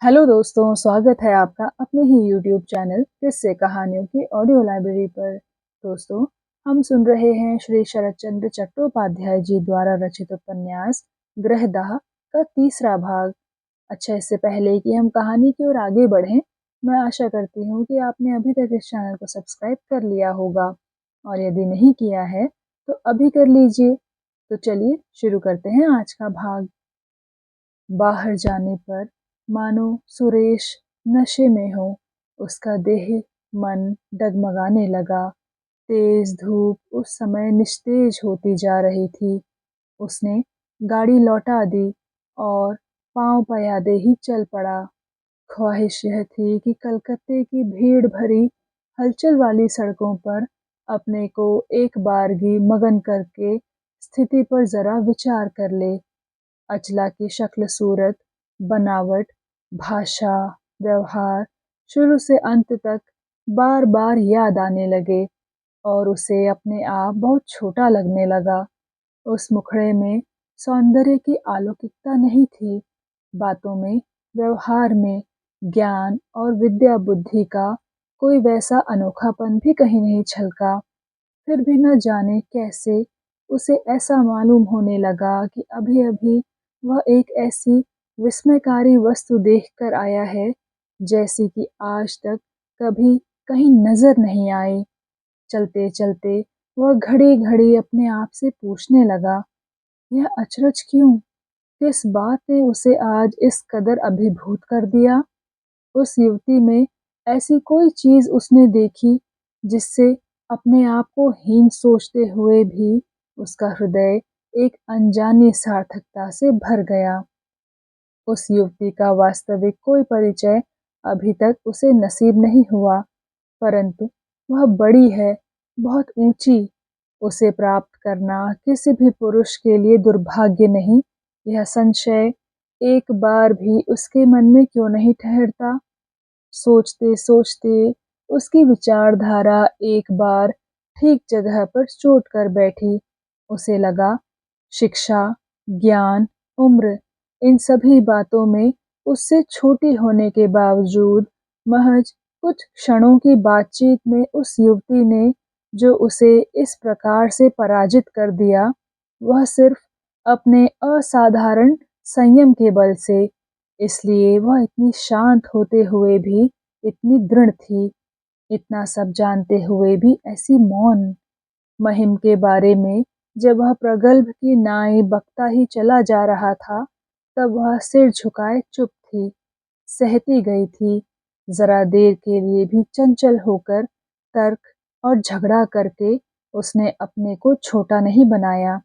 Hello दोस्तों, स्वागत है आपका अपने ही यूट्यूब चैनल किस्से कहानियों की ऑडियो लाइब्रेरी पर। दोस्तों, हम सुन रहे हैं श्री शरत चंद्र चट्टोपाध्याय जी द्वारा रचित उपन्यास गृहदाह का तीसरा भाग। अच्छा, इससे पहले कि हम कहानी की ओर आगे बढ़ें, मैं आशा करती हूँ कि आपने अभी तक इस चैनल को सब्सक्राइब कर लिया होगा, और यदि नहीं किया है तो अभी कर लीजिए। तो चलिए शुरू करते हैं आज का भाग। बाहर जाने पर मानो सुरेश नशे में हो। उसका देह मन डगमगाने लगा। तेज धूप उस समय निस्तेज होती जा रही थी। उसने गाड़ी लौटा दी और पांव पयादे ही चल पड़ा। ख्वाहिश यह थी कि कलकत्ते की भीड़ भरी हलचल वाली सड़कों पर अपने को एक बारगी मगन करके स्थिति पर जरा विचार कर ले। अचला की शक्ल सूरत, बनावट, भाषा, व्यवहार शुरू से अंत तक बार बार याद आने लगे और उसे अपने आप बहुत छोटा लगने लगा। उस मुखड़े में सौंदर्य की अलौकिकता नहीं थी। बातों में, व्यवहार में, ज्ञान और विद्या बुद्धि का कोई वैसा अनोखापन भी कहीं नहीं छलका। फिर भी न जाने कैसे उसे ऐसा मालूम होने लगा कि अभी-अभी वह एक ऐसी विस्मयकारी वस्तु देखकर आया है, जैसी कि आज तक कभी कहीं नजर नहीं आई। चलते-चलते वह घड़ी-घड़ी अपने आप से पूछने लगा, यह अचरज क्यों? किस बात ने उसे आज इस कदर अभिभूत कर दिया? उस युवती में ऐसी कोई चीज उसने देखी जिससे अपने आप को हीन सोचते हुए भी उसका हृदय एक अनजानी सार्थकता से भर गया। उस युवती का वास्तविक कोई परिचय अभी तक उसे नसीब नहीं हुआ, परंतु वह बड़ी है, बहुत ऊंची। उसे प्राप्त करना किसी भी पुरुष के लिए दुर्भाग्य नहीं, यह संशय एक बार भी उसके मन में क्यों नहीं ठहरता। सोचते सोचते उसकी विचारधारा एक बार ठीक जगह पर चोट कर बैठी। उसे लगा, शिक्षा, ज्ञान, उम्र, इन सभी बातों में उससे छोटी होने के बावजूद महज कुछ क्षणों की बातचीत में उस युवती ने जो उसे इस प्रकार से पराजित कर दिया, वह सिर्फ अपने असाधारण संयम के बल से। इसलिए वह इतनी शांत होते हुए भी इतनी दृढ़ थी, इतना सब जानते हुए भी ऐसी मौन। महिम के बारे में जब वह प्रगल्भ की नाई बकता ही चला जा रहा था, तब वह सिर झुकाए चुप थी, सहती गई थी। जरा देर के लिए भी चंचल होकर तर्क और झगड़ा करके उसने अपने को छोटा नहीं बनाया।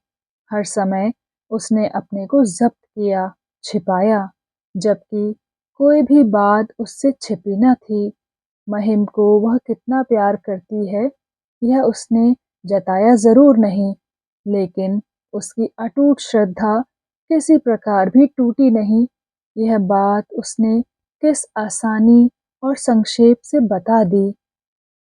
हर समय उसने अपने को जब्त किया, छिपाया, जबकि कोई भी बात उससे छिपी न थी। महिम को वह कितना प्यार करती है, यह उसने जताया जरूर नहीं, लेकिन उसकी अटूट श्रद्धा किसी प्रकार भी टूटी नहीं। यह बात उसने किस आसानी और संक्षेप से बता दी।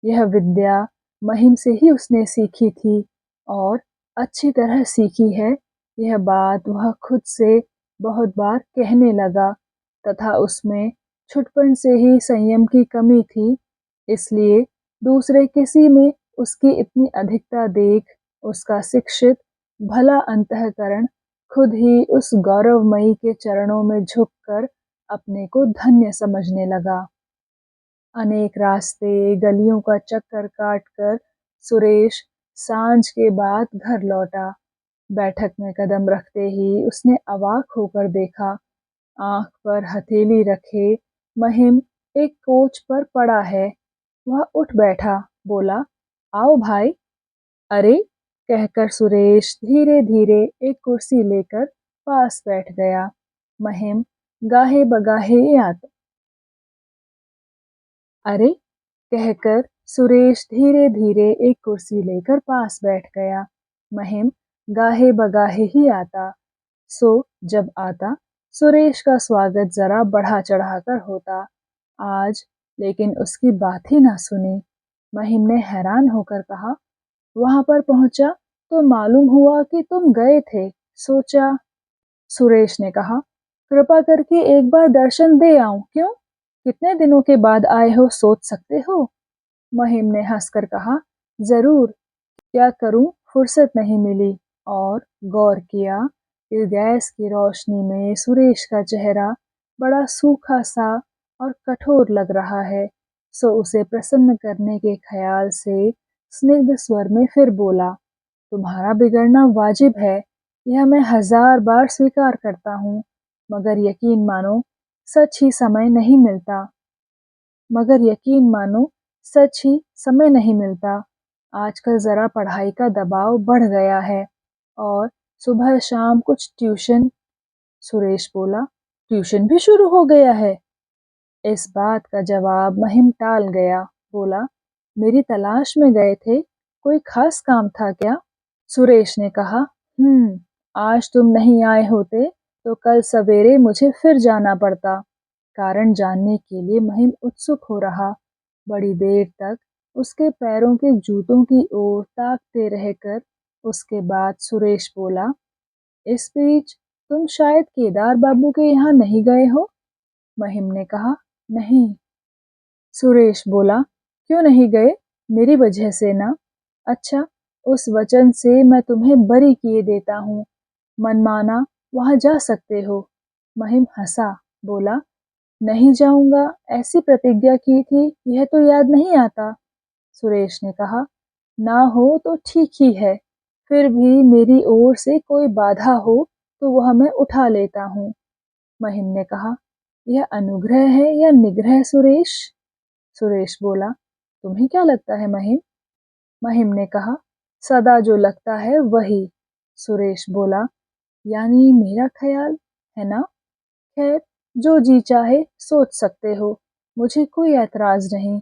यह विद्या महिम से ही उसने सीखी थी और अच्छी तरह सीखी है, यह बात वह खुद से बहुत बार कहने लगा, तथा उसमें छुटपन से ही संयम की कमी थी। इसलिए दूसरे किसी में उसकी इतनी अधिकता देख उसका शिक्षित भला अंतःकरण खुद ही उस गौरवमयी के चरणों में झुककर अपने को धन्य समझने लगा। अनेक रास्ते गलियों का चक्कर काटकर सुरेश सांझ के बाद घर लौटा। बैठक में कदम रखते ही उसने अवाक होकर देखा, आंख पर हथेली रखे महिम एक कोच पर पड़ा है। वह उठ बैठा, बोला, आओ भाई। अरे, कहकर सुरेश धीरे धीरे एक कुर्सी लेकर पास बैठ गया। महिम गाहे बगाहे आता अरे, कहकर सुरेश धीरे धीरे एक कुर्सी लेकर पास बैठ गया। महिम गाहे बगाहे ही आता। सो जब आता, सुरेश का स्वागत जरा बढ़ा चढ़ा कर होता। आज लेकिन उसकी बात ही ना सुनी। महिम ने हैरान होकर कहा, वहां पर पहुंचा तो मालूम हुआ कि तुम गए थे। सोचा। सुरेश ने कहा, कृपा करके एक बार दर्शन दे आऊं, क्यों? कितने दिनों के बाद आए हो, सोच सकते हो? महिम ने हंसकर कहा, जरूर, क्या करूं, फुर्सत नहीं मिली। और गौर किया कि गैस की रोशनी में सुरेश का चेहरा बड़ा सूखा सा और कठोर लग रहा है। सो उसे प्रसन्न करने के ख्याल से स्निग्ध स्वर में फिर बोला, तुम्हारा बिगड़ना वाजिब है, यह मैं 1000 बार स्वीकार करता हूँ, मगर यकीन मानो सच ही समय नहीं मिलता। मगर यकीन मानो सच ही समय नहीं मिलता। आजकल ज़रा पढ़ाई का दबाव बढ़ गया है और सुबह शाम कुछ ट्यूशन। सुरेश बोला, ट्यूशन भी शुरू हो गया है? इस बात का जवाब महिम टाल गया। बोला, मेरी तलाश में गए थे, कोई खास काम था क्या? सुरेश ने कहा, आज तुम नहीं आए होते तो कल सवेरे मुझे फिर जाना पड़ता। कारण जानने के लिए महिम उत्सुक हो रहा। बड़ी देर तक उसके पैरों के जूतों की ओर ताकते रहकर उसके बाद सुरेश बोला, इस बीच तुम शायद केदार बाबू के यहाँ नहीं गए हो? महिम ने कहा, नहीं। सुरेश बोला, क्यों नहीं गए? मेरी वजह से ना? अच्छा, उस वचन से मैं तुम्हें बरी किए देता हूँ, मनमाना वहां जा सकते हो। महिम हंसा, बोला, नहीं जाऊंगा ऐसी प्रतिज्ञा की थी, यह तो याद नहीं आता। सुरेश ने कहा, ना हो तो ठीक ही है, फिर भी मेरी ओर से कोई बाधा हो तो वह मैं उठा लेता हूँ। महिम ने कहा, यह अनुग्रह है या निग्रह सुरेश? सुरेश बोला, तुम्हें क्या लगता है महिम? महिम ने कहा, सदा जो लगता है वही। सुरेश बोला, यानी मेरा ख्याल है ना? खैर, जो जी चाहे सोच सकते हो, मुझे कोई ऐतराज नहीं।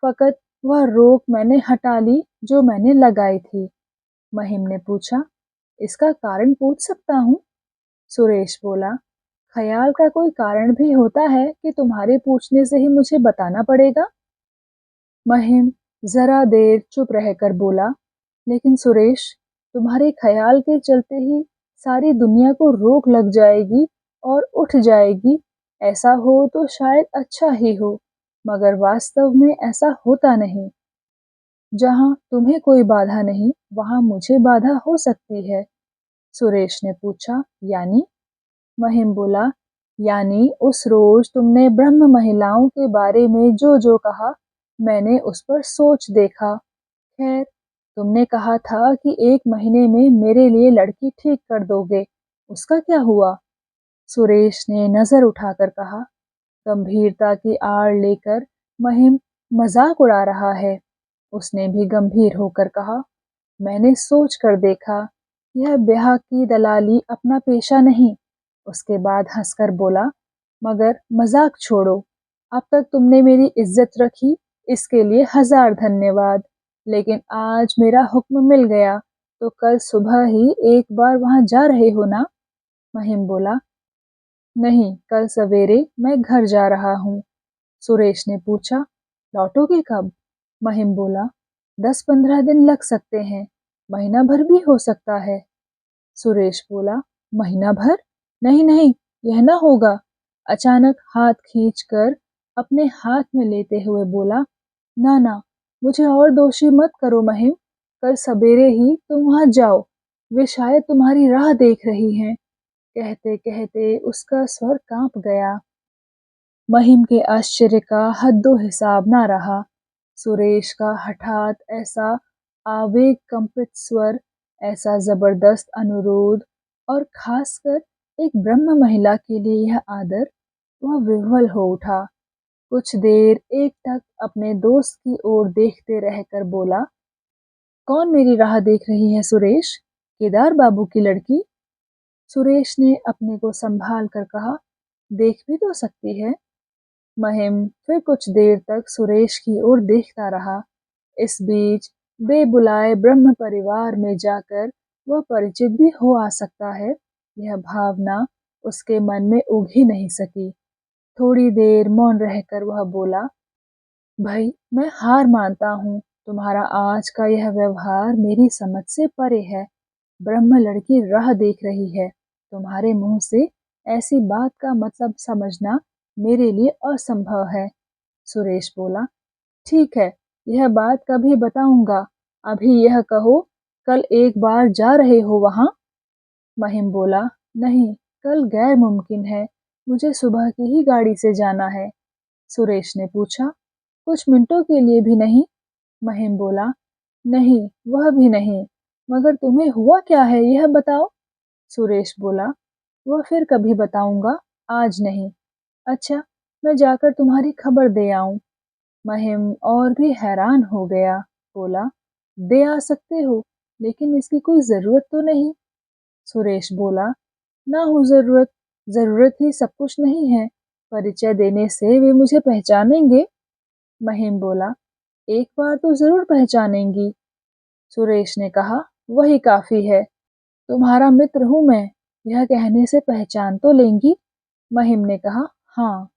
फकत वह रोक मैंने हटा ली जो मैंने लगाई थी। महिम ने पूछा, इसका कारण पूछ सकता हूँ? सुरेश बोला, ख्याल का कोई कारण भी होता है कि तुम्हारे पूछने से ही मुझे बताना पड़ेगा? महिम जरा देर चुप रहकर बोला, लेकिन सुरेश, तुम्हारे ख्याल के चलते ही सारी दुनिया को रोक लग जाएगी और उठ जाएगी। ऐसा हो तो शायद अच्छा ही हो, मगर वास्तव में ऐसा होता नहीं। जहाँ तुम्हें कोई बाधा नहीं, वहाँ मुझे बाधा हो सकती है। सुरेश ने पूछा, यानी? महिम बोला, यानी उस रोज तुमने ब्रह्म महिलाओं के बारे में जो जो कहा, मैंने उस पर सोच देखा। खैर, तुमने कहा था कि 1 महीने में मेरे लिए लड़की ठीक कर दोगे, उसका क्या हुआ? सुरेश ने नजर उठाकर कहा, गंभीरता की आड़ लेकर महिम मजाक उड़ा रहा है। उसने भी गंभीर होकर कहा, मैंने सोच कर देखा, यह ब्याह की दलाली अपना पेशा नहीं। उसके बाद हंसकर बोला, मगर मजाक छोड़ो, अब तक तुमने मेरी इज्जत रखी, इसके लिए 1000 धन्यवाद। लेकिन आज मेरा हुक्म मिल गया, तो कल सुबह ही एक बार वहां जा रहे हो ना? महिम बोला, नहीं, कल सवेरे मैं घर जा रहा हूँ। सुरेश ने पूछा, लौटोगे कब? महिम बोला, 10-15 दिन लग सकते हैं, महीना भर भी हो सकता है। सुरेश बोला, महीना भर? नहीं नहीं, यह ना होगा। अचानक हाथ खींचकर अपने हाथ में लेते हुए बोला, ना ना, मुझे और दोषी मत करो महिम, कल सवेरे ही तुम वहां जाओ, वे शायद तुम्हारी राह देख रही हैं। कहते कहते उसका स्वर कांप गया। महिम के आश्चर्य का हद्दो हिसाब ना रहा। सुरेश का हठात ऐसा आवेग कंपित स्वर, ऐसा जबरदस्त अनुरोध, और खासकर एक ब्रह्म महिला के लिए यह आदर, वह विह्वल हो उठा। कुछ देर एकटक अपने दोस्त की ओर देखते रहकर बोला, कौन मेरी राह देख रही है सुरेश? केदार बाबू की लड़की? सुरेश ने अपने को संभाल कर कहा, देख भी तो सकती है। महिम फिर कुछ देर तक सुरेश की ओर देखता रहा। इस बीच बेबुलाए ब्रह्म परिवार में जाकर वह परिचित भी हो आ सकता है, यह भावना उसके मन में उग ही नहीं सकी। थोड़ी देर मौन रहकर वह बोला, भाई, मैं हार मानता हूँ, तुम्हारा आज का यह व्यवहार मेरी समझ से परे है। ब्रह्म लड़की राह देख रही है, तुम्हारे मुंह से ऐसी बात का मतलब समझना मेरे लिए असंभव है। सुरेश बोला, ठीक है, यह बात कभी बताऊंगा। अभी यह कहो, कल एक बार जा रहे हो वहां? महिम बोला, नहीं, कल गैर मुमकिन है। मुझे सुबह की ही गाड़ी से जाना है। सुरेश ने पूछा, कुछ मिनटों के लिए भी नहीं? महिम बोला, नहीं, वह भी नहीं। मगर तुम्हें हुआ क्या है, यह बताओ। सुरेश बोला, वह फिर कभी बताऊंगा, आज नहीं। अच्छा, मैं जाकर तुम्हारी खबर दे आऊं। महिम और भी हैरान हो गया। बोला, दे आ सकते हो, लेकिन इसकी कोई जरूरत तो नहीं। सुरेश बोला, ना हो जरूरत, जरूरत ही सब कुछ नहीं है। परिचय देने से वे मुझे पहचानेंगे। महिम बोला, एक बार तो जरूर पहचानेंगी। सुरेश ने कहा, वही काफी है। तुम्हारा मित्र हूं मैं, यह कहने से पहचान तो लेंगी। महिम ने कहा, हाँ।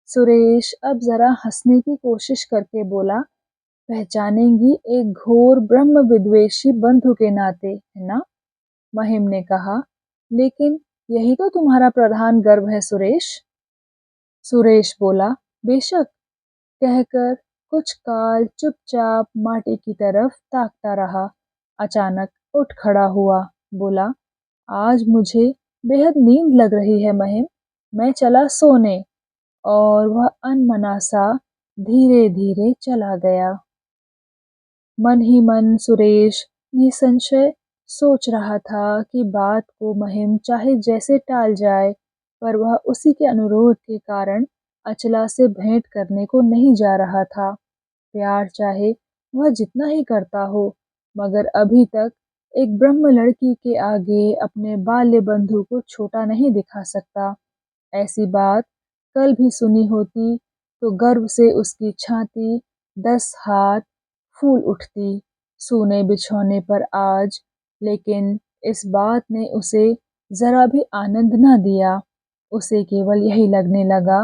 सुरेश अब जरा हंसने की कोशिश करके बोला, पहचानेंगी एक घोर ब्रह्म विद्वेषी बंधु के नाते, है ना? महिम ने कहा, लेकिन यही तो तुम्हारा प्रधान गर्व है सुरेश। सुरेश बोला, बेशक, कहकर कुछ काल चुपचाप माटी की तरफ ताकता रहा। अचानक उठ खड़ा हुआ, बोला, आज मुझे बेहद नींद लग रही है महिम, मैं चला सोने। और वह अनमना सा धीरे धीरे चला गया। मन ही मन सुरेश निसंशय सोच रहा था कि बात को महिम चाहे जैसे टाल जाए, पर वह उसी के अनुरोध के कारण अचला से भेंट करने को नहीं जा रहा था। प्यार चाहे वह जितना ही करता हो, मगर अभी तक एक ब्रह्म लड़की के आगे अपने बाल्य बंधु को छोटा नहीं दिखा सकता। ऐसी बात कल भी सुनी होती तो गर्व से उसकी छाती 10 हाथ फूल उठती सूने बिछौने पर आज। लेकिन इस बात ने उसे जरा भी आनंद न दिया। उसे केवल यही लगने लगा,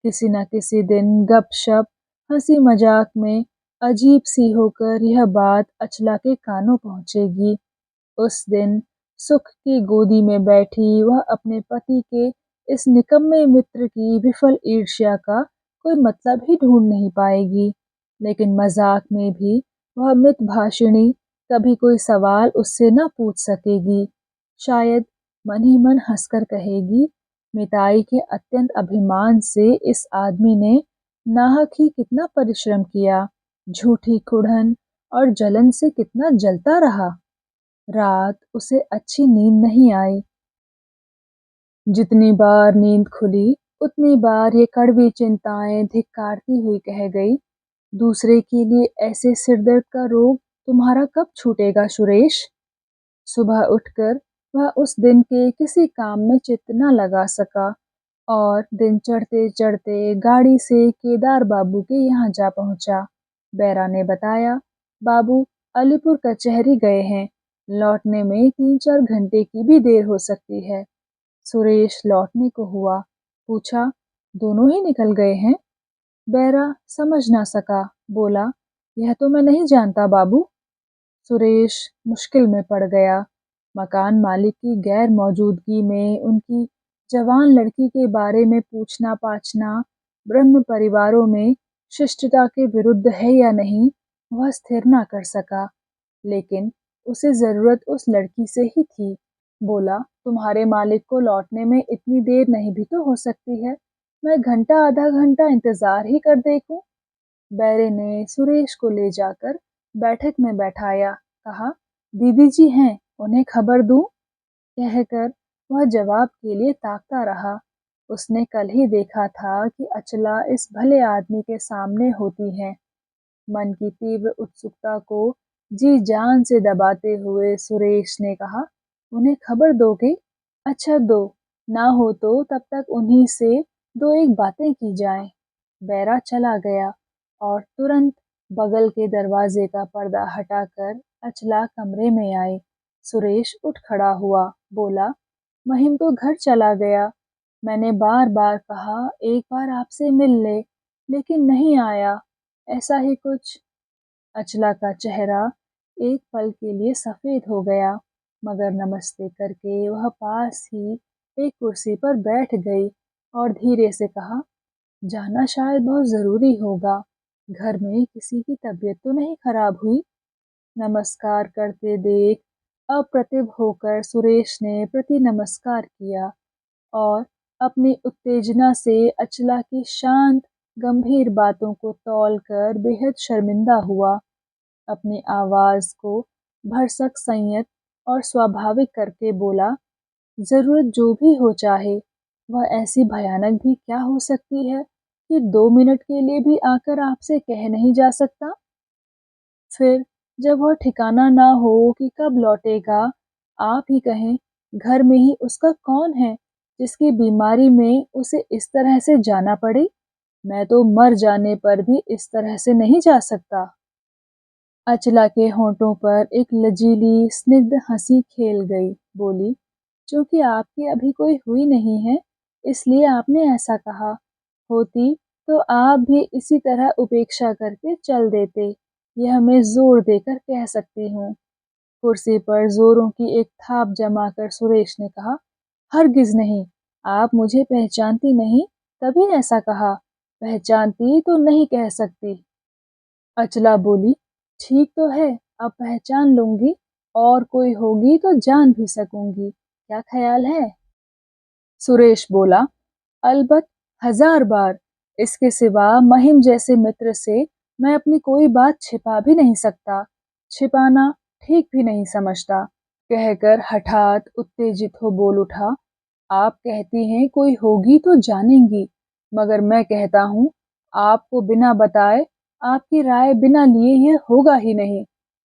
किसी न किसी दिन गपशप हंसी मजाक में अजीब सी होकर यह बात अचला के कानों पहुंचेगी। उस दिन सुख की गोदी में बैठी वह अपने पति के इस निकम्मे मित्र की विफल ईर्ष्या का कोई मतलब ही ढूंढ नहीं पाएगी। लेकिन मजाक में भी वह मितभाषिणी कभी कोई सवाल उससे न पूछ सकेगी। शायद मन ही मन हंसकर कहेगी, मिताई के अत्यंत अभिमान से इस आदमी ने नाहक ही कितना परिश्रम किया, झूठी कुढ़न और जलन से कितना जलता रहा। रात उसे अच्छी नींद नहीं आई। जितनी बार नींद खुली, उतनी बार ये कड़वी चिंताएं धिक्कारती हुई कह गई, दूसरे के लिए ऐसे सिरदर्द का रोग तुम्हारा कब छूटेगा सुरेश? सुबह उठकर वह उस दिन के किसी काम में चित्त न लगा सका और दिन चढ़ते चढ़ते गाड़ी से केदार बाबू के यहाँ जा पहुंचा। बैरा ने बताया, बाबू अलीपुर कचहरी गए हैं, लौटने में 3-4 घंटे की भी देर हो सकती है। सुरेश लौटने को हुआ, पूछा, दोनों ही निकल गए हैं? बैरा समझ ना सका, बोला, यह तो मैं नहीं जानता बाबू। सुरेश मुश्किल में पड़ गया। मकान मालिक की गैर मौजूदगी में उनकी जवान लड़की के बारे में पूछना पाछना ब्रह्म परिवारों में शिष्टता के विरुद्ध है या नहीं, वह स्थिर ना कर सका। लेकिन उसे जरूरत उस लड़की से ही थी। बोला, तुम्हारे मालिक को लौटने में इतनी देर नहीं भी तो हो सकती है, मैं घंटा आधा घंटा इंतजार ही कर देखूं। बैरे ने सुरेश को ले जाकर बैठक में बैठाया, कहा, दीदी जी हैं, उन्हें खबर दूं? कहकर वह जवाब के लिए ताकता रहा। उसने कल ही देखा था कि अचला इस भले आदमी के सामने होती है। मन की तीव्र उत्सुकता को जी जान से दबाते हुए सुरेश ने कहा, उन्हें खबर दोगे? अच्छा दो, ना हो तो तब तक उन्हीं से दो एक बातें की जाएं। बैरा चला गया और तुरंत बगल के दरवाजे का पर्दा हटाकर अचला कमरे में आई। सुरेश उठ खड़ा हुआ, बोला, महिम तो घर चला गया। मैंने बार बार कहा एक बार आपसे मिल ले, लेकिन नहीं आया। ऐसा ही कुछ। अचला का चेहरा एक पल के लिए सफेद हो गया, मगर नमस्ते करके वह पास ही एक कुर्सी पर बैठ गई और धीरे से कहा, जाना शायद बहुत ज़रूरी होगा। घर में किसी की तबीयत तो नहीं खराब हुई? नमस्कार करते देख अप्रतिभ होकर सुरेश ने प्रति नमस्कार किया और अपनी उत्तेजना से अचला की शांत गंभीर बातों को तौलकर बेहद शर्मिंदा हुआ। अपनी आवाज को भरसक संयत और स्वाभाविक करके बोला, जरूरत जो भी हो चाहे, वह ऐसी भयानक भी क्या हो सकती है कि 2 मिनट के लिए भी आकर आपसे कह नहीं जा सकता। फिर जब वह ठिकाना ना हो कि कब लौटेगा, आप ही कहें, घर में ही उसका कौन है जिसकी बीमारी में उसे इस तरह से जाना पड़े? मैं तो मर जाने पर भी इस तरह से नहीं जा सकता। अचला के होंठों पर एक लजीली स्निग्ध हंसी खेल गई। बोली, क्योंकि आपकी अभी कोई हुई नहीं है, इसलिए आपने ऐसा कहा। होती तो आप भी इसी तरह उपेक्षा करके चल देते। यह मैं जोर देकर कह सकती हूँ। कुर्सी पर जोरों की एक थाप जमाकर सुरेश ने कहा, हरगिज नहीं। आप मुझे पहचानती नहीं, तभी ऐसा कहा। पहचानती तो नहीं कह सकती। अचला बोली, ठीक तो है, अब पहचान लूंगी और कोई होगी तो जान भी सकूंगी। क्या ख्याल है? सुरेश बोला, अलबत, 1000 बार। इसके सिवा महिम जैसे मित्र से मैं अपनी कोई बात छिपा भी नहीं सकता, छिपाना ठीक भी नहीं समझता। कहकर हठात उत्तेजित हो बोल उठा, आप कहती हैं कोई होगी तो जानेंगी, मगर मैं कहता हूँ आपको बिना बताए, आपकी राय बिना लिए यह होगा ही नहीं,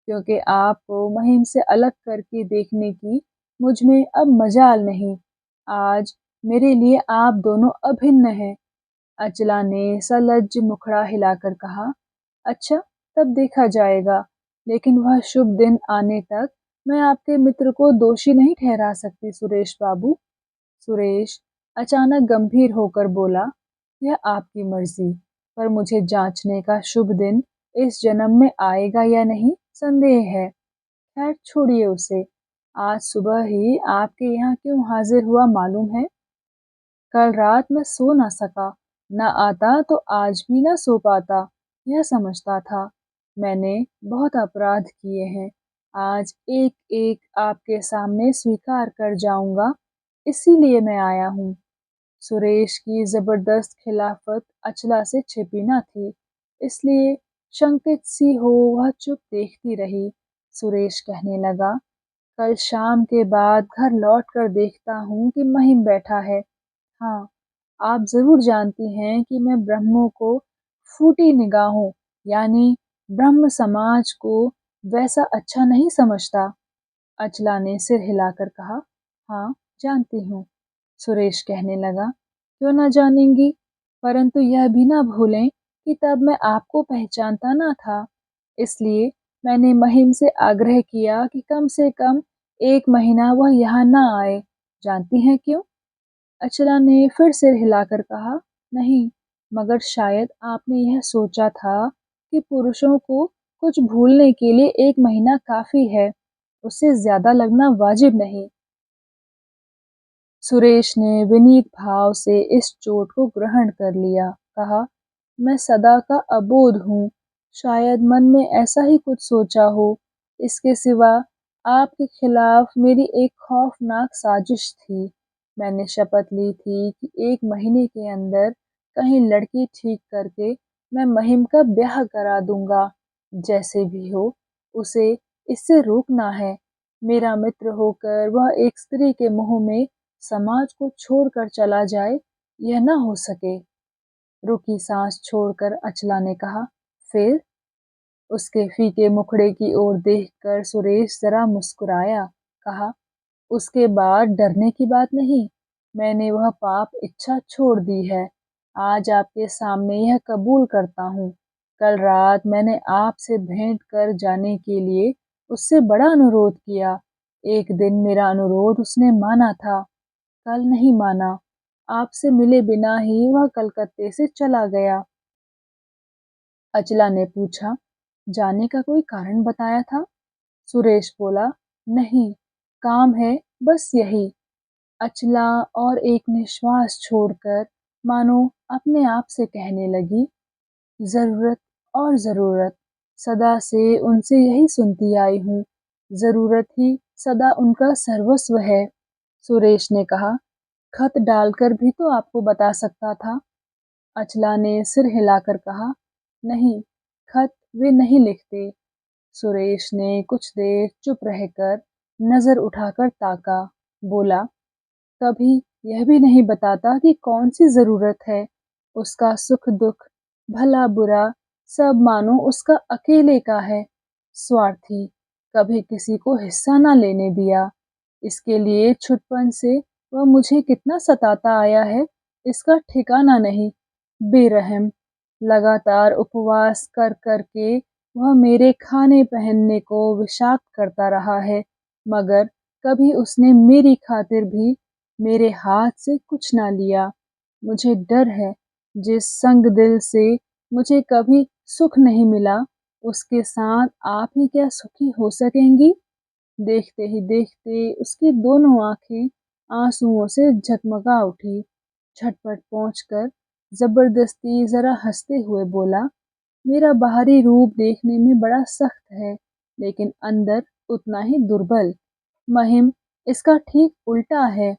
क्योंकि आपको महिम से अलग करके देखने की मुझ में अब मजाल नहीं। आज मेरे लिए आप दोनों अभिन्न हैं। अचला ने सलज्ज मुखड़ा हिलाकर कहा, अच्छा, तब देखा जाएगा, लेकिन वह शुभ दिन आने तक मैं आपके मित्र को दोषी नहीं ठहरा सकती सुरेश बाबू। सुरेश अचानक गंभीर होकर बोला, यह आपकी मर्जी, पर मुझे जांचने का शुभ दिन इस जन्म में आएगा या नहीं संदेह है। खैर छोड़िए उसे। आज सुबह ही आपके यहाँ क्यों हाजिर हुआ मालूम है? कल रात मैं सो ना सका, न आता तो आज भी न सो पाता। यह समझता था मैंने बहुत अपराध किए हैं, आज एक एक आपके सामने स्वीकार कर जाऊंगा, इसीलिए मैं आया हूँ। सुरेश की जबरदस्त खिलाफत अचला से छिपी न थी, इसलिए शंकित सी हो वह चुप देखती रही। सुरेश कहने लगा, कल शाम के बाद घर लौट कर देखता हूँ कि महिम बैठा है। हाँ, आप जरूर जानती हैं कि मैं ब्रह्मों को फूटी निगाहों यानी ब्रह्म समाज को वैसा अच्छा नहीं समझता। अचला ने सिर हिलाकर कहा, हाँ, जानती हूँ। सुरेश कहने लगा, क्यों ना जानेंगी, परंतु यह भी ना भूलें कि तब मैं आपको पहचानता ना था, इसलिए मैंने महिम से आग्रह किया कि कम से कम 1 महीना वह यहाँ ना आए। जानती हैं क्यों? अचला ने फिर सिर हिलाकर कहा, नहीं, मगर शायद आपने यह सोचा था कि पुरुषों को कुछ भूलने के लिए 1 महीना काफी है, उससे ज्यादा लगना वाजिब नहीं। सुरेश ने विनीत भाव से इस चोट को ग्रहण कर लिया। कहा, मैं सदा का अबोध हूँ, शायद मन में ऐसा ही कुछ सोचा हो। इसके सिवा आपके खिलाफ मेरी एक खौफनाक साजिश थी। मैंने शपथ ली थी कि 1 महीने के अंदर कहीं लड़की ठीक करके मैं महिम का ब्याह करा दूंगा। जैसे भी हो, उसे इससे रोकना है। मेरा मित्र होकर वह एक स्त्री के मुंह में समाज को छोड़कर चला जाए, यह न हो सके। रुकी सांस छोड़कर अचला ने कहा, फिर? उसके फीके मुखड़े की ओर देखकर सुरेश जरा मुस्कुराया। कहा, उसके बाद डरने की बात नहीं, मैंने वह पाप इच्छा छोड़ दी है। आज आपके सामने यह कबूल करता हूँ। कल रात मैंने आपसे भेंट कर जाने के लिए उससे बड़ा अनुरोध किया। एक दिन मेरा अनुरोध उसने माना था, कल नहीं माना। आपसे मिले बिना ही वह कलकत्ते से चला गया। अचला ने पूछा, जाने का कोई कारण बताया था? सुरेश बोला, नहीं, काम है, बस यही। अचला और एक निश्वास छोड़कर मानो अपने आप से कहने लगी, ज़रूरत और ज़रूरत, सदा से उनसे यही सुनती आई हूँ, ज़रूरत ही सदा उनका सर्वस्व है। सुरेश ने कहा, खत डालकर भी तो आपको बता सकता था। अचला ने सिर हिलाकर कहा, नहीं, खत वे नहीं लिखते। सुरेश ने कुछ देर चुप रहकर नजर उठाकर ताका, बोला, कभी यह भी नहीं बताता कि कौन सी जरूरत है। उसका सुख दुख, भला बुरा, सब मानो उसका अकेले का है। स्वार्थी, कभी किसी को हिस्सा ना लेने दिया। इसके लिए छुटपन से वह मुझे कितना सताता आया है, इसका ठिकाना नहीं। बेरहम, लगातार उपवास कर कर के वह मेरे खाने पहनने को विषाक्त करता रहा है, मगर कभी उसने मेरी खातिर भी मेरे हाथ से कुछ ना लिया। मुझे डर है, जिस संग दिल से मुझे कभी सुख नहीं मिला, उसके साथ आप ही क्या सुखी हो सकेंगी। देखते ही देखते उसकी दोनों आंखें आंसुओं से झगमगा उठी। झटपट पहुंचकर जबरदस्ती जरा हंसते हुए बोला, मेरा बाहरी रूप देखने में बड़ा सख्त है, लेकिन अंदर उतना ही दुर्बल। महिम इसका ठीक उल्टा है,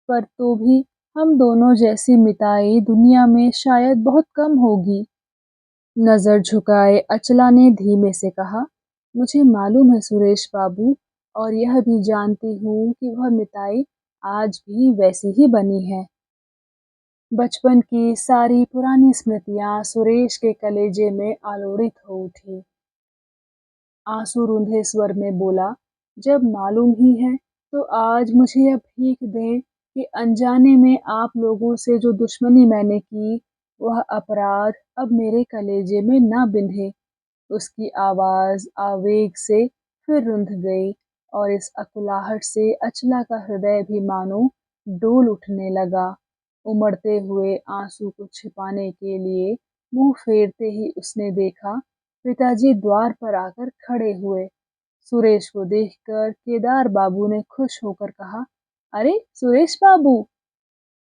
पर तो भी हम दोनों जैसी मिताई दुनिया में शायद बहुत कम होगी। नजर झुकाए अचला ने धीमे से कहा, मुझे मालूम है सुरेश बाबू, और यह भी जानती हूँ कि वह मिताई आज भी वैसी ही बनी है। बचपन की सारी पुरानी स्मृतियां सुरेश के कलेजे में आलोड़ित हो उठी। आंसू रूंधे स्वर में बोला, जब मालूम ही है तो आज मुझे यह भीख दें कि अनजाने में आप लोगों से जो दुश्मनी मैंने की, वह अपराध अब मेरे कलेजे में ना बिंधे। उसकी आवाज आवेग से फिर रुंध गई और इस अकुलाहट से अचला का हृदय भी मानो डोल उठने लगा। उमड़ते हुए आंसू को छिपाने के लिए मुंह फेरते ही उसने देखा, पिताजी द्वार पर आकर खड़े हुए। सुरेश को देखकर केदार बाबू ने खुश होकर कहा, अरे सुरेश बाबू।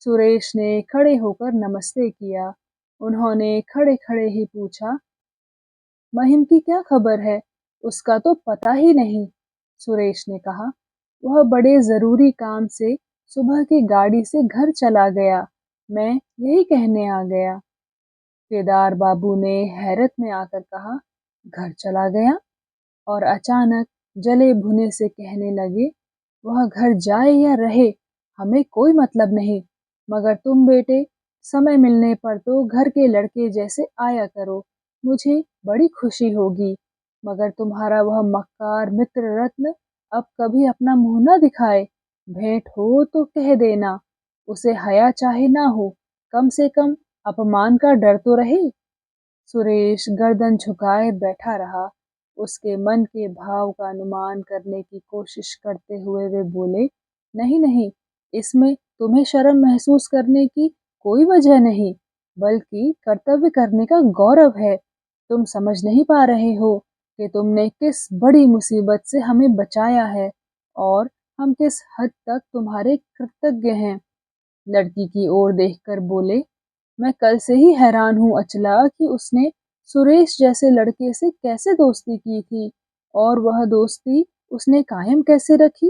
सुरेश ने खड़े होकर नमस्ते किया। उन्होंने खड़े खड़े ही पूछा, महिम की क्या खबर है, उसका तो पता ही नहीं। सुरेश ने कहा, वह बड़े जरूरी काम से सुबह की गाड़ी से घर चला गया, मैं यही कहने आ गया। केदार बाबू ने हैरत में आकर कहा, घर चला गया? और अचानक जले भुने से कहने लगे, वह घर जाए या रहे, हमें कोई मतलब नहीं, मगर तुम बेटे समय मिलने पर तो घर के लड़के जैसे आया करो, मुझे बड़ी खुशी होगी। मगर तुम्हारा वह मक्कार मित्र रत्न अब कभी अपना मुंह न दिखाए, भेंट हो तो कह देना, उसे हया चाहे ना हो, कम से कम अपमान का डर तो रहे। सुरेश गर्दन झुकाए बैठा रहा। उसके मन के भाव का अनुमान करने की कोशिश करते हुए वे बोले, नहीं नहीं, इसमें तुम्हें शर्म महसूस करने की कोई वजह नहीं, बल्कि कर्तव्य करने का गौरव है। तुम समझ नहीं पा रहे हो कि तुमने किस बड़ी मुसीबत से हमें बचाया है और हम किस हद तक तुम्हारे कृतज्ञ हैं। लड़की की ओर देखकर बोले, मैं कल से ही हैरान हूँ अचला कि उसने सुरेश जैसे लड़के से कैसे दोस्ती की थी और वह दोस्ती उसने कायम कैसे रखी।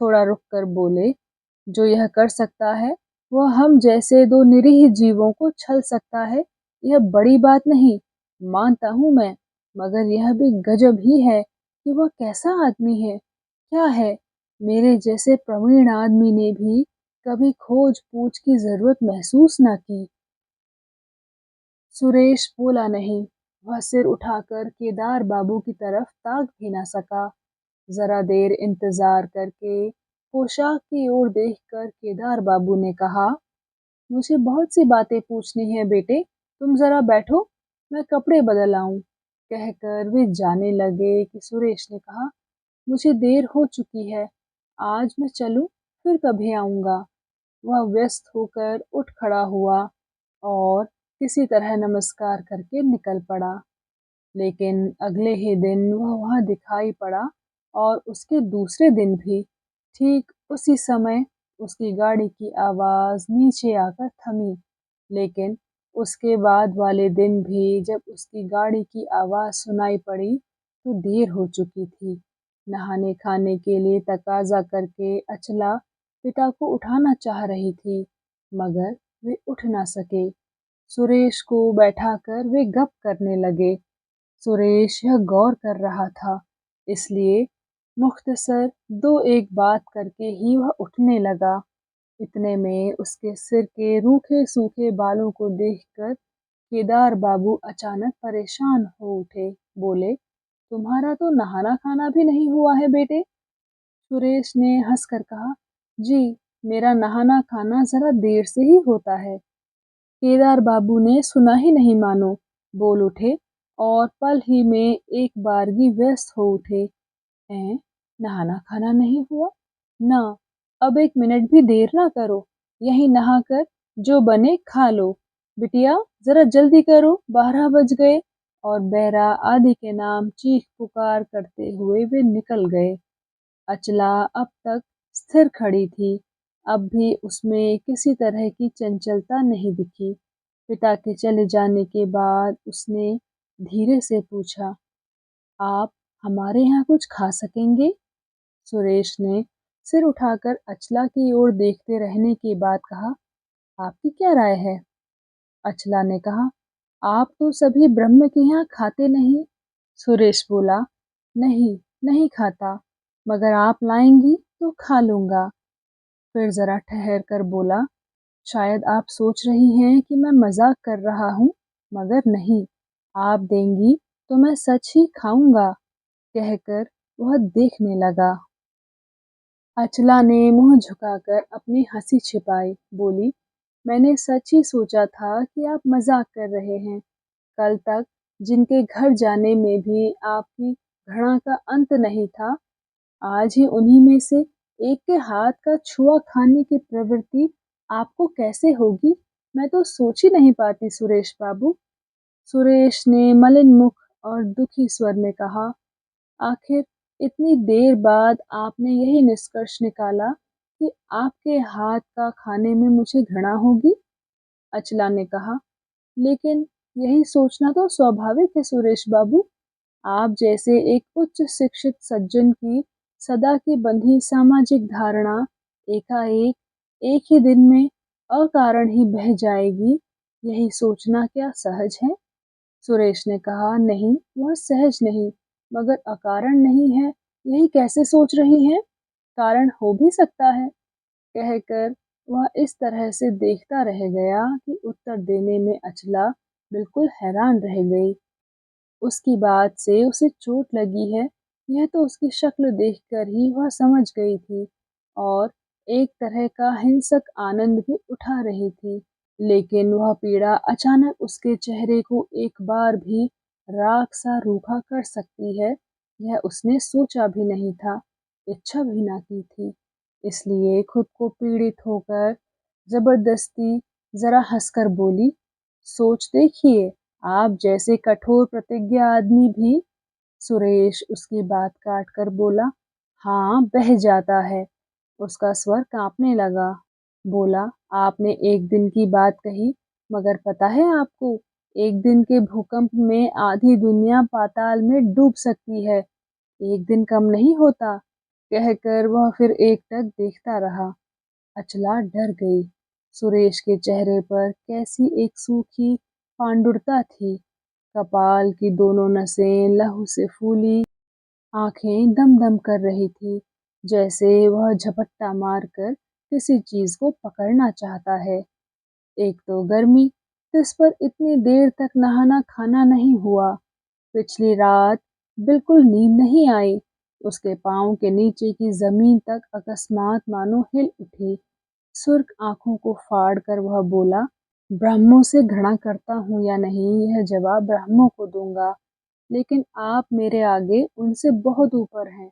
थोड़ा रुक कर बोले, जो यह कर सकता है वह हम जैसे दो निरीह जीवों को छल सकता है, यह बड़ी बात नहीं, मानता हूँ मैं, मगर यह भी गजब ही है कि वह कैसा आदमी है। क्या है, मेरे जैसे प्रवीण आदमी ने भी कभी खोज पूछ की जरूरत महसूस न की। सुरेश बोला नहीं। वह सिर उठाकर केदार बाबू की तरफ ताक भी न सका। जरा देर इंतजार करके पोशाक की ओर देखकर केदार बाबू ने कहा, मुझे बहुत सी बातें पूछनी है बेटे, तुम जरा बैठो, मैं कपड़े बदल आऊं। कहकर वे जाने लगे कि सुरेश ने कहा, मुझे देर हो चुकी है, आज मैं चलूं, फिर कभी आऊंगा। वह व्यस्त होकर उठ खड़ा हुआ और किसी तरह नमस्कार करके निकल पड़ा। लेकिन अगले ही दिन वह वहां दिखाई पड़ा और उसके दूसरे दिन भी ठीक उसी समय उसकी गाड़ी की आवाज़ नीचे आकर थमी, लेकिन उसके बाद वाले दिन भी जब उसकी गाड़ी की आवाज़ सुनाई पड़ी तो देर हो चुकी थी। नहाने खाने के लिए तकाजा करके अचला पिता को उठाना चाह रही थी, मगर वे उठ ना सके। सुरेश को बैठाकर वे गप करने लगे। सुरेश यह गौर कर रहा था, इसलिए मुख्तसर दो एक बात करके ही वह उठने लगा। इतने में उसके सिर के रूखे सूखे बालों को देखकर केदार बाबू अचानक परेशान हो उठे। बोले, तुम्हारा तो नहाना खाना भी नहीं हुआ है बेटे। सुरेश ने हंसकर कहा, जी, मेरा नहाना खाना जरा देर से ही होता है। केदार बाबू ने सुना ही नहीं मानो, बोल उठे और पल ही में एक बारगी व्यस्त हो उठे। हैं, नहाना खाना नहीं हुआ? ना, अब एक मिनट भी देर ना करो, यहीं नहाकर जो बने खा लो। बिटिया, जरा जल्दी करो, 12 बज गए। और बहरा आदि के नाम चीख पुकार करते हुए वे निकल गए। अचला अब तक स्थिर खड़ी थी, अब भी उसमें किसी तरह की चंचलता नहीं दिखी। पिता के चले जाने के बाद उसने धीरे से पूछा, आप हमारे यहाँ कुछ खा सकेंगे? सुरेश ने सिर उठाकर अचला की ओर देखते रहने के बाद कहा, आपकी क्या राय है? अचला ने कहा, आप तो सभी ब्रह्म के यहाँ खाते नहीं। सुरेश बोला, नहीं, नहीं खाता, मगर आप लाएंगी तो खा लूंगा। फिर जरा ठहर कर बोला, शायद आप सोच रही हैं कि मैं मजाक कर रहा हूँ, मगर नहीं, आप देंगी तो मैं सच ही खाऊंगा। कहकर वह देखने लगा। अचला ने मुंह झुकाकर अपनी हंसी छिपाई, बोली, मैंने सच ही सोचा था कि आप मजाक कर रहे हैं। कल तक जिनके घर जाने में भी आपकी घृणा का अंत नहीं था, आज ही उन्हीं में से एक के हाथ का छुआ खाने की प्रवृत्ति आपको कैसे होगी, मैं तो सोच ही नहीं पाती सुरेश बाबू। सुरेश ने मलिन मुख और दुखी स्वर में कहा, आखिर इतनी देर बाद आपने यही निष्कर्ष निकाला कि आपके हाथ का खाने में मुझे घृणा होगी? अचला ने कहा, लेकिन यही सोचना तो स्वाभाविक है सुरेश बाबू। आप जैसे एक उच्च शिक्षित सज्जन की सदा की बंधी सामाजिक धारणा एकाएक एक ही दिन में अकारण ही बह जाएगी, यही सोचना क्या सहज है? सुरेश ने कहा, नहीं, वह सहज नहीं, मगर अकारण नहीं है, यही कैसे सोच रही हैं? कारण हो भी सकता है। कहकर वह इस तरह से देखता रह गया कि उत्तर देने में अचला बिल्कुल हैरान रह गई। उसकी बात से उसे चोट लगी है, यह तो उसकी शक्ल देखकर ही वह समझ गई थी, और एक तरह का हिंसक आनंद भी उठा रही थी। लेकिन वह पीड़ा अचानक उसके चेहरे को एक बार भी राख सा रूखा कर सकती है, यह उसने सोचा भी नहीं था, इच्छा भी ना की थी। इसलिए खुद को पीड़ित होकर जबरदस्ती जरा हंसकर बोली, सोच देखिए, आप जैसे कठोर प्रतिज्ञा आदमी भी। सुरेश उसकी बात काट कर बोला, हाँ, बह जाता है। उसका स्वर कांपने लगा। बोला, आपने एक दिन की बात कही, मगर पता है आपको, एक दिन के भूकंप में आधी दुनिया पाताल में डूब सकती है। एक दिन कम नहीं होता। कहकर वह फिर एकटक देखता रहा। अचला डर गई। सुरेश के चेहरे पर कैसी एक सूखी पांडुरता थी। कपाल की दोनों नसें लहू से फूली, आंखें दम दम कर रही थी, जैसे वह झपट्टा मारकर किसी चीज को पकड़ना चाहता है। एक तो गर्मी, जिस पर इतनी देर तक नहाना खाना नहीं हुआ। पिछली रात बिल्कुल नींद नहीं आई। उसके पाँव के नीचे की जमीन तक अकस्मात मानो हिल उठी। सुर्ख आंखों को फाड़ कर वह बोला, ब्राह्मों से घृणा करता हूँ या नहीं, यह जवाब ब्राह्मों को दूंगा, लेकिन आप मेरे आगे उनसे बहुत ऊपर हैं।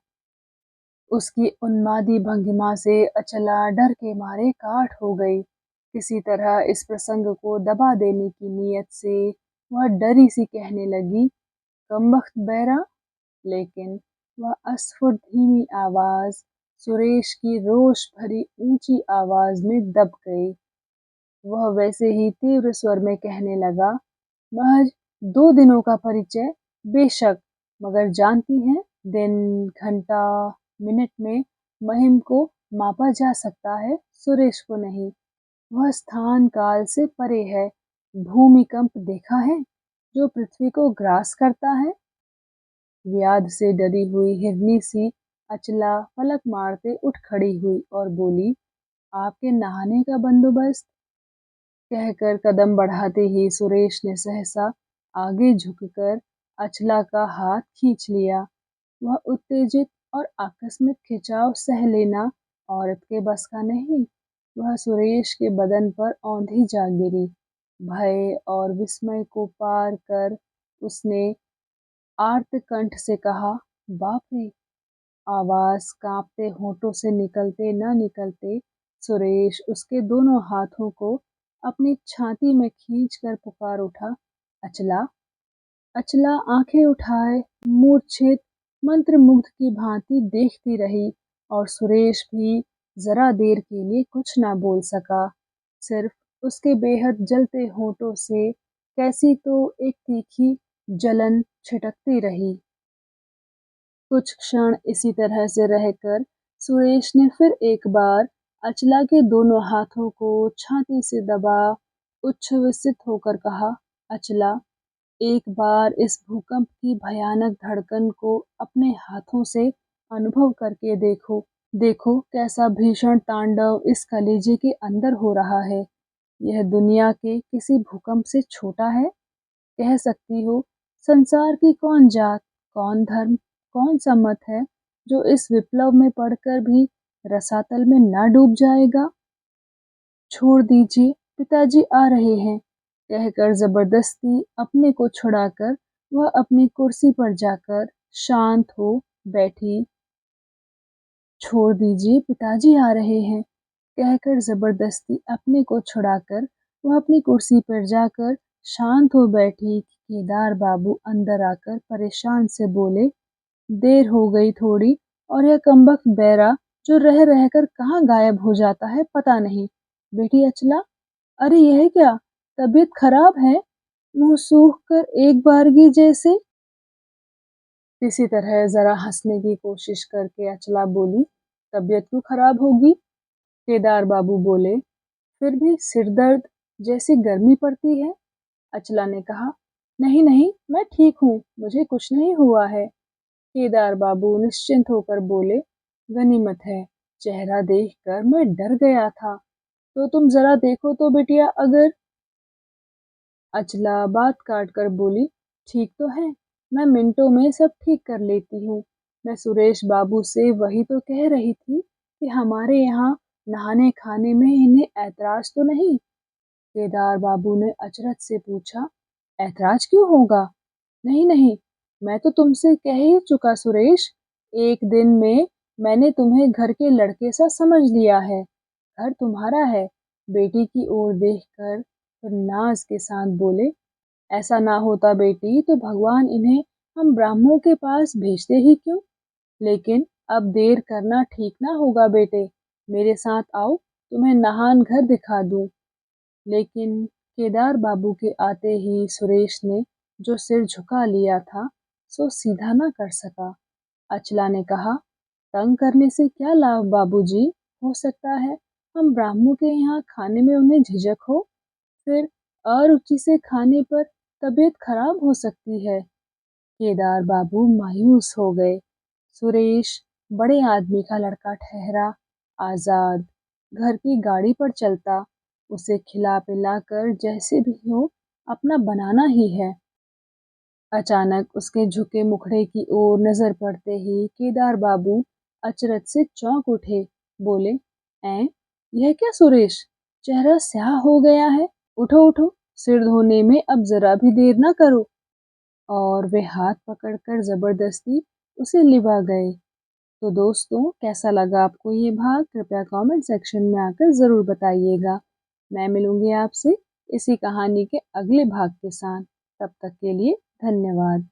उसकी उन्मादी भंगिमा से अचला डर के मारे काठ हो गई। किसी तरह इस प्रसंग को दबा देने की नीयत से वह डरी सी कहने लगी, कमबख्त बैरा। लेकिन वह अस्फुट धीमी आवाज सुरेश की रोष भरी ऊंची आवाज में दब गई। वह वैसे ही तीव्र स्वर में कहने लगा, महज 2 दिनों का परिचय, बेशक, मगर जानती हैं, दिन, घंटा, मिनट में महिम को मापा जा सकता है, सुरेश को नहीं। वह स्थान काल से परे है। भूमिकंप देखा है जो पृथ्वी को ग्रास करता है? व्याध से डरी हुई हिरनी सी अचला पलक मारते उठ खड़ी हुई और बोली, आपके नहाने का बंदोबस्त? कहकर कदम बढ़ाते ही सुरेश ने सहसा आगे झुककर अचला का हाथ खींच लिया। वह उत्तेजित और आकस्मिक खिंचाव सह लेना औरत के बस का नहीं। वह सुरेश के बदन पर औंधी जा गिरी। भय और विस्मय को पार कर उसने आर्त कंठ से कहा, बाप रे! आवाज कांपते होठों से निकलते न निकलते सुरेश उसके दोनों हाथों को अपनी छाती में खींचकर पुकार उठा, अचला! अचला आंखें उठाए मूर्छित मंत्रमुग्ध की भांति देखती रही और सुरेश भी जरा देर के लिए कुछ न बोल सका। सिर्फ उसके बेहद जलते होठों से कैसी तो एक तीखी जलन छिटकती रही। कुछ क्षण इसी तरह से रहकर सुरेश ने फिर एक बार अचला के दोनों हाथों को छाती से दबा उच्छ्वसित होकर कहा, अचला! एक बार इस भूकंप की भयानक धड़कन को अपने हाथों से अनुभव करके देखो। देखो कैसा भीषण तांडव इस कलेजे के अंदर हो रहा है। यह दुनिया के किसी भूकंप से छोटा है। कह सकती हो, संसार की कौन जात, कौन धर्म, कौन सा मत है जो इस विप्लव में पड़कर भी रसातल में न डूब जाएगा। छोड़ दीजिए, पिताजी आ रहे हैं, कहकर जबरदस्ती अपने को छुड़ाकर वह अपनी कुर्सी पर जाकर शांत हो बैठी। छोड़ दीजिए, पिताजी आ रहे हैं, कहकर जबरदस्ती अपने को छुड़ाकर वह अपनी कुर्सी पर जाकर शांत हो बैठी। केदार बाबू अंदर आकर परेशान से बोले, देर हो गई थोड़ी और यह कमबख्त बैरा जो रह रहकर कहाँ गायब हो जाता है पता नहीं। बेटी अचला, अरे यह क्या, तबीयत खराब है? मुंह सूख कर एक बारगी जैसे। किसी तरह जरा हंसने की कोशिश करके अचला बोली, तबीयत क्यों खराब होगी? केदार बाबू बोले, फिर भी सिर दर्द जैसी गर्मी पड़ती है। अचला ने कहा, नहीं नहीं, मैं ठीक हूँ, मुझे कुछ नहीं हुआ है। केदार बाबू निश्चिंत होकर बोले, गनीमत है, चेहरा देखकर मैं डर गया था। तो तुम जरा देखो तो बिटिया, अगर। अचला बात काट कर बोली, ठीक तो है, मैं मिनटों में सब ठीक कर लेती हूँ। मैं सुरेश बाबू से वही तो कह रही थी कि हमारे यहाँ नहाने खाने में इन्हें ऐतराज तो नहीं। केदार बाबू ने अचरज से पूछा, ऐतराज क्यों होगा? नहीं नहीं, मैं तो तुमसे कह ही चुका सुरेश, एक दिन में मैंने तुम्हें घर के लड़के सा समझ लिया है। घर तुम्हारा है। बेटी की ओर देखकर फिर नाज के साथ बोले, ऐसा ना होता बेटी तो भगवान इन्हें हम ब्राह्मणों के पास भेजते ही क्यों? लेकिन अब देर करना ठीक ना होगा बेटे, मेरे साथ आओ, तुम्हें नहान घर दिखा दूं। लेकिन केदार बाबू के आते ही सुरेश ने जो सिर झुका लिया था सो सीधा ना कर सका। अचला ने कहा, तंग करने से क्या लाभ बाबूजी? हो सकता है हम ब्राह्मणों के यहाँ खाने में उन्हें झिझक हो, फिर अरुचि से खाने पर तबीयत खराब हो सकती है। केदार बाबू मायूस हो गए। सुरेश बड़े आदमी का लड़का ठहरा, आजाद, घर की गाड़ी पर चलता, उसे खिला पिला कर जैसे भी हो अपना बनाना ही है। अचानक उसके झुके मुखड़े की ओर नजर पड़ते ही केदार बाबू अचरज से चौंक उठे। बोले, ऐं, यह क्या सुरेश, चेहरा स्याह हो गया है। उठो उठो, सिर धोने में अब जरा भी देर ना करो। और वे हाथ पकड़कर जबरदस्ती उसे लिवा गए। तो दोस्तों, कैसा लगा आपको ये भाग? कृपया कमेंट सेक्शन में आकर ज़रूर बताइएगा। मैं मिलूंगी आपसे इसी कहानी के अगले भाग के साथ। तब तक के लिए धन्यवाद।